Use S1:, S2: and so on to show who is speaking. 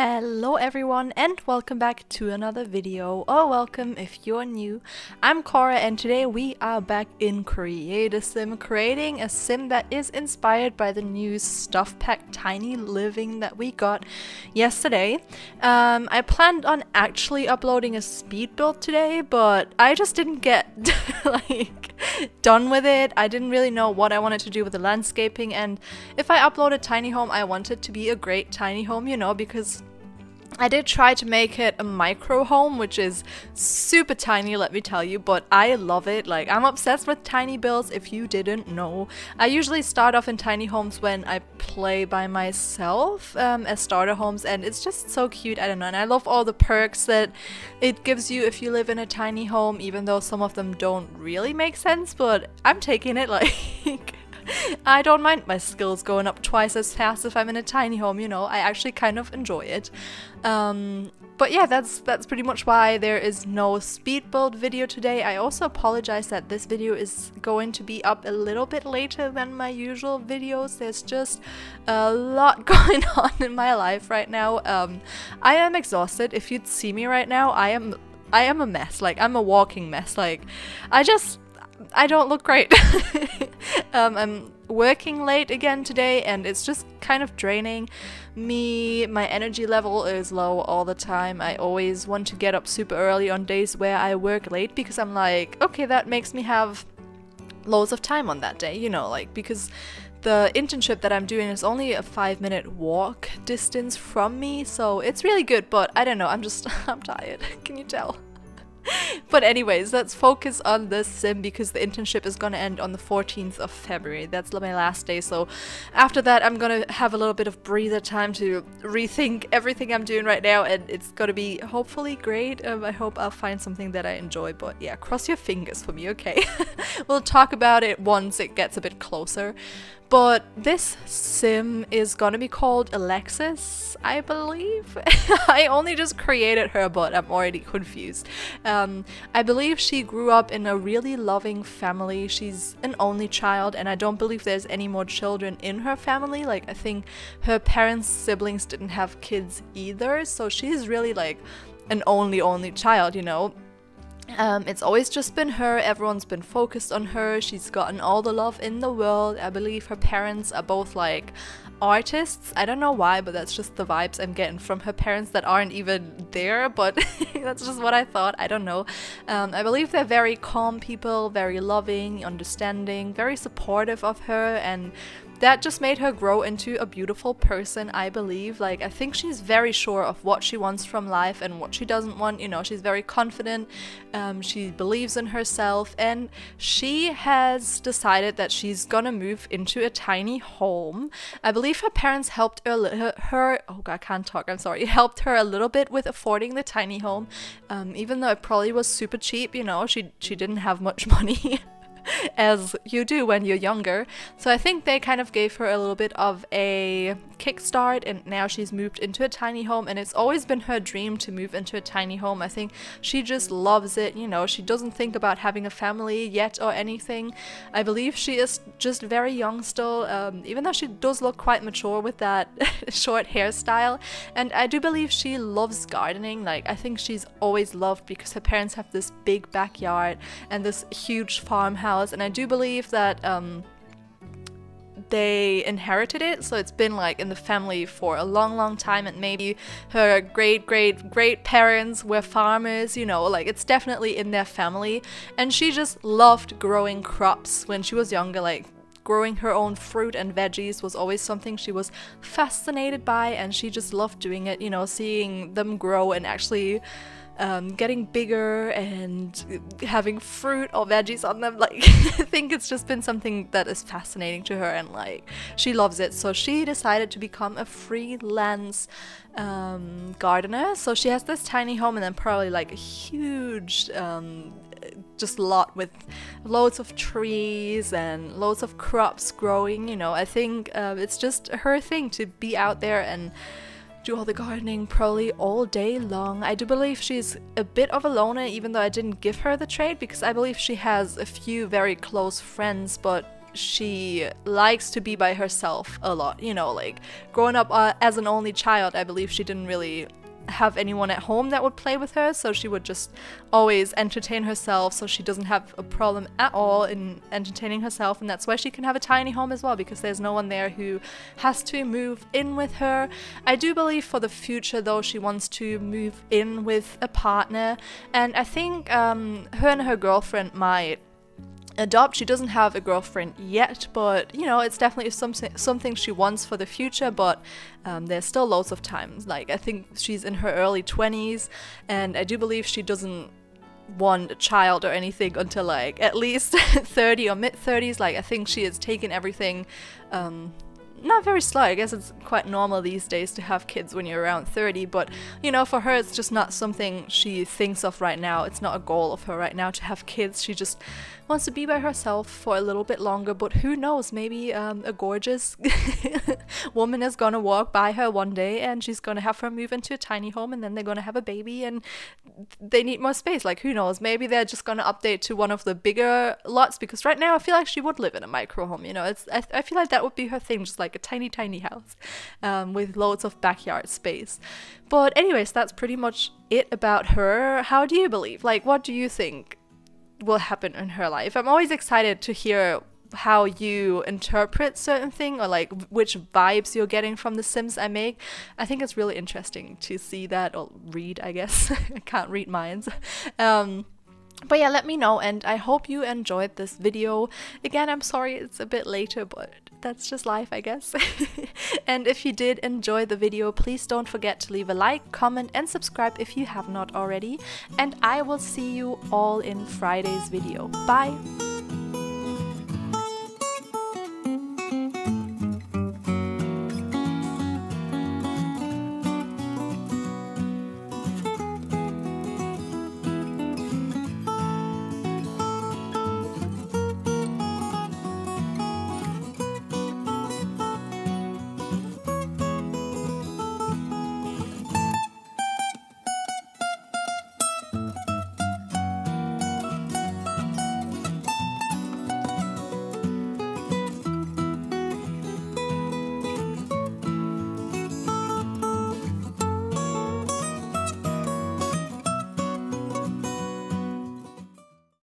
S1: Hello everyone and welcome back to another video, or welcome if you're new. I'm Cora and today we are back in Create a Sim, creating a sim that is inspired by the new stuff pack Tiny Living that we got yesterday. I planned on actually uploading a speed build today, but I just didn't get done with it. I didn't really know what I wanted to do with the landscaping, and if I upload a tiny home I want it to be a great tiny home, you know, because I did try to make it a micro home, which is super tiny, let me tell you, but I love it. Like, I'm obsessed with tiny builds, if you didn't know. I usually start off in tiny homes when I play by myself as starter homes, and it's just so cute, I don't know, and I love all the perks that it gives you if you live in a tiny home, even though some of them don't really make sense, but I'm taking it, like... I don't mind my skills going up twice as fast if I'm in a tiny home, you know, I actually kind of enjoy it. But yeah, that's pretty much why there is no speed build video today. I also apologize that this video is going to be up a little bit later than my usual videos. There's just a lot going on in my life right now. I am exhausted. If you'd see me right now, I am a mess. Like, I'm a walking mess. Like, I don't look great. I'm working late again today and it's just kind of draining me. My energy level is low all the time. I always want to get up super early on days where I work late because I'm like, okay, that makes me have loads of time on that day, you know, like, because the internship that I'm doing is only a 5-minute walk distance from me, so it's really good, but I don't know, I'm tired. Can you tell? But anyways, let's focus on this sim because the internship is gonna end on the 14th of February. That's my last day, so after that I'm gonna have a little bit of breather time to rethink everything I'm doing right now, and it's gonna be hopefully great. I hope I'll find something that I enjoy, but yeah, cross your fingers for me, okay? We'll talk about it once it gets a bit closer. But this sim is gonna be called Alexis, I believe. I only just created her, but I'm already confused. I believe she grew up in a really loving family. She's an only child, and I don't believe there's any more children in her family. Like, I think her parents' siblings didn't have kids either, so she's really like an only child, you know. It's always just been her, everyone's been focused on her, she's gotten all the love in the world. I believe her parents are both like artists. I don't know why, but that's just the vibes I'm getting from her parents that aren't even there, but that's just what I thought, I don't know. I believe they're very calm people, very loving, understanding, very supportive of her, and that just made her grow into a beautiful person, I believe. Like, I think she's very sure of what she wants from life and what she doesn't want, you know, she's very confident, she believes in herself, and she has decided that she's gonna move into a tiny home. I believe her parents helped her oh god, I can't talk, I'm sorry, helped her a little bit with affording the tiny home, even though it probably was super cheap, you know, she didn't have much money. As you do when you're younger. So I think they kind of gave her a little bit of a kickstart, and now she's moved into a tiny home, and it's always been her dream to move into a tiny home. I think she just loves it, you know, she doesn't think about having a family yet or anything. I believe she is just very young still, even though she does look quite mature with that short hairstyle, and I do believe she loves gardening. Like, I think she's always loved because her parents have this big backyard and this huge farmhouse, and I do believe that they inherited it, so it's been like in the family for a long time, and maybe her great parents were farmers, you know, like it's definitely in their family, and she just loved growing crops when she was younger. Like, growing her own fruit and veggies was always something she was fascinated by, and she just loved doing it, you know, seeing them grow and actually getting bigger and having fruit or veggies on them. Like, I think it's just been something that is fascinating to her, and like, she loves it. So she decided to become a freelance gardener. So she has this tiny home and then probably like a huge just lot with loads of trees and loads of crops growing, you know. I think it's just her thing to be out there and do all the gardening probably all day long. I do believe she's a bit of a loner, even though I didn't give her the trait, because I believe she has a few very close friends, but she likes to be by herself a lot, you know, like growing up as an only child, I believe she didn't really have anyone at home that would play with her, so she would just always entertain herself, so she doesn't have a problem at all in entertaining herself, and that's why she can have a tiny home as well, because there's no one there who has to move in with her. I do believe for the future though she wants to move in with a partner, and I think her and her girlfriend might adopt. She doesn't have a girlfriend yet, but you know, it's definitely something she wants for the future, but there's still loads of time. Like, I think she's in her early 20s, and I do believe she doesn't want a child or anything until like at least 30 or mid-30s. Like, I think she has taken everything not very slow. I guess it's quite normal these days to have kids when you're around 30, but you know, for her it's just not something she thinks of right now. It's not a goal of her right now to have kids. She just wants to be by herself for a little bit longer, but who knows, maybe a gorgeous woman is gonna walk by her one day and she's gonna have her move into a tiny home, and then they're gonna have a baby and they need more space. Like, who knows, maybe they're just gonna update to one of the bigger lots, because right now I feel like she would live in a micro home, you know. I feel like that would be her thing, just like a tiny house with loads of backyard space. But anyways, that's pretty much it about her. How do you believe, like, what do you think will happen in her life? I'm always excited to hear how you interpret certain thing, or like which vibes you're getting from the Sims I make. I think it's really interesting to see that, or read, I guess. I can't read minds. But yeah, let me know, and I hope you enjoyed this video. Again, I'm sorry it's a bit later, but that's just life, I guess. And if you did enjoy the video, please don't forget to leave a like, comment, and subscribe if you have not already. And I will see you all in Friday's video. Bye!